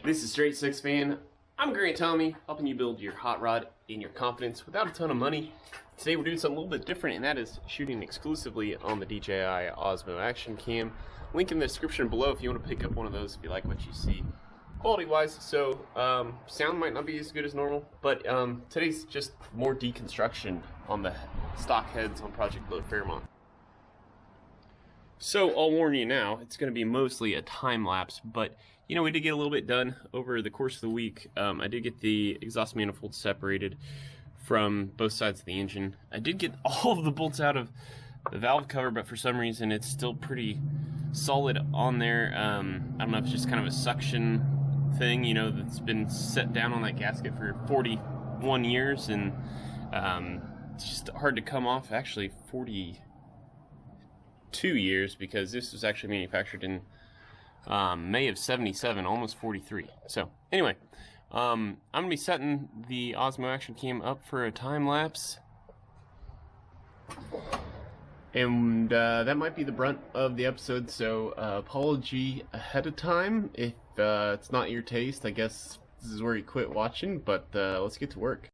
This is Straight Six Fan. I'm Grant Tommy, helping you build your hot rod in your confidence without a ton of money. Today we're doing something a little bit different, and that is shooting exclusively on the DJI Osmo Action Cam. Link in the description below if you want to pick up one of those if you like what you see quality-wise. So, sound might not be as good as normal, but today's just more deconstruction on the stock heads on Project Load Fairmont. So, I'll warn you now, it's going to be mostly a time-lapse, but you know, we did get a little bit done over the course of the week. I did get the exhaust manifold separated from both sides of the engine. I did get all of the bolts out of the valve cover, but for some reason it's still pretty solid on there. I don't know if it's just kind of a suction thing, you know, that's been set down on that gasket for 41 years, and it's just hard to come off. Actually, 42 years, because this was actually manufactured in May of 77, almost 43. So anyway, I'm gonna be setting the Osmo Action Cam up for a time lapse, and that might be the brunt of the episode. So apology ahead of time if it's not your taste. I guess this is where you quit watching, but let's get to work.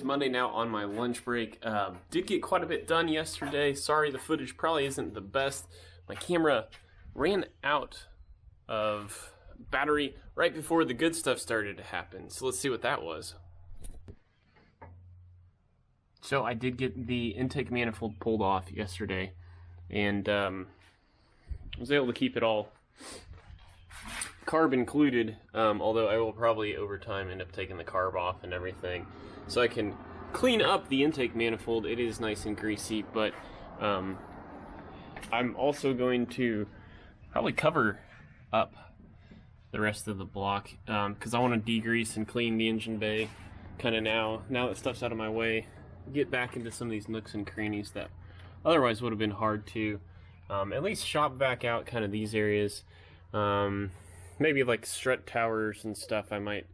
Monday now on my lunch break. Did get quite a bit done yesterday. Sorry, the footage probably isn't the best. My camera ran out of battery right before the good stuff started to happen. So let's see what that was. So I did get the intake manifold pulled off yesterday, and was able to keep it all carb included, although I will probably over time end up taking the carb off and everything, so I can clean up the intake manifold. It is nice and greasy, but I'm also going to probably cover up the rest of the block, because I want to degrease and clean the engine bay kind of now that stuff's out of my way, get back into some of these nooks and crannies that otherwise would have been hard to at least shop back out kind of these areas. Maybe like strut towers and stuff I might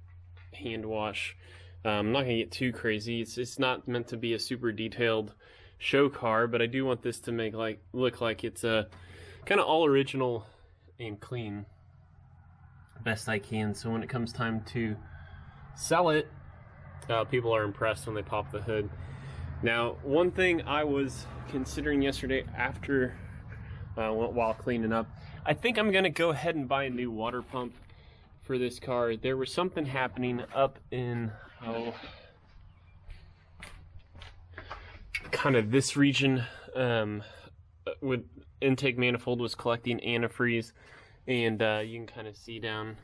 hand wash. I'm not gonna get too crazy. It's not meant to be a super detailed show car, but I do want this to look like it's a kind of all original and clean best I can, so when it comes time to sell it, people are impressed when they pop the hood. Now, one thing I was considering yesterday after while cleaning up, I think I'm gonna go ahead and buy a new water pump for this car. There was something happening up in kind of this region with intake manifold was collecting antifreeze, and you can kind of see down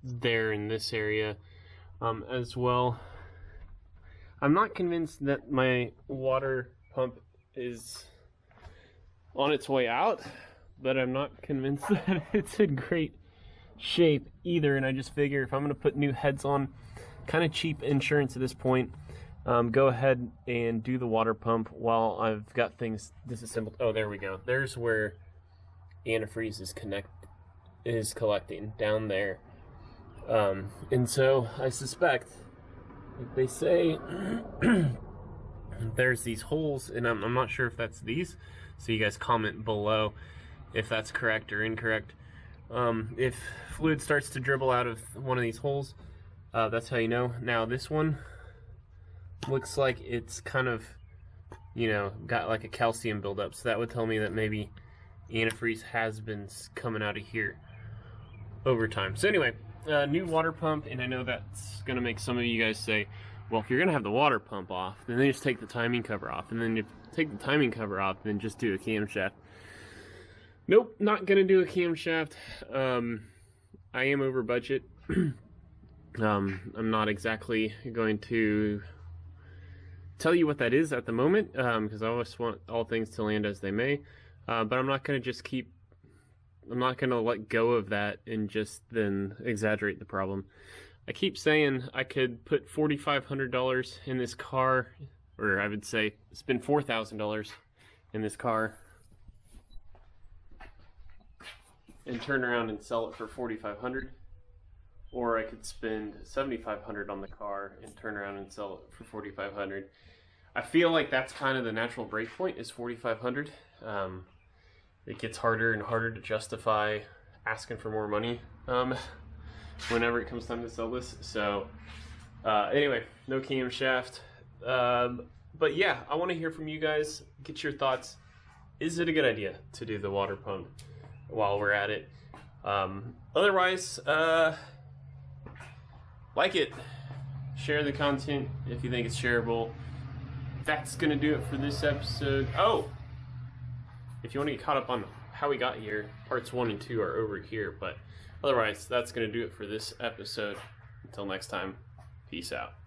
there in this area as well. I'm not convinced that my water pump is on its way out, but I'm not convinced that it's in great shape either, and I just figure if I'm going to put new heads on, kind of cheap insurance at this point, go ahead and do the water pump while I've got things disassembled. Oh, there we go. There's where antifreeze is collecting down there. And so I suspect, like they say, there's these holes, and I'm not sure if that's these, so you guys comment below if that's correct or incorrect. If fluid starts to dribble out of one of these holes, that's how you know. Now this one looks like it's kind of, got like a calcium buildup, so that would tell me that maybe antifreeze has been coming out of here over time. So anyway, new water pump, and I know that's gonna make some of you guys say, well, if you're gonna have the water pump off, then they just take the timing cover off, and then you take the timing cover off, then just do a camshaft. Nope, not gonna do a camshaft. I am over budget. I'm not exactly going to tell you what that is at the moment, because I always want all things to land as they may. But I'm not going to I'm not going to let go of that and just then exaggerate the problem. I keep saying I could put $4,500 in this car, or I would say spend $4,000 in this car and turn around and sell it for $4,500. Or I could spend $7,500 on the car and turn around and sell it for $4,500. I feel like that's kind of the natural break point, is $4,500. It gets harder and harder to justify asking for more money whenever it comes time to sell this. So anyway, no camshaft. But yeah, I want to hear from you guys. Get your thoughts. Is it a good idea to do the water pump while we're at it? Otherwise, like it, share the content if you think it's shareable. That's gonna do it for this episode. Oh, if you want to get caught up on how we got here, parts 1 and 2 are over here, but otherwise that's gonna do it for this episode. Until next time, peace out.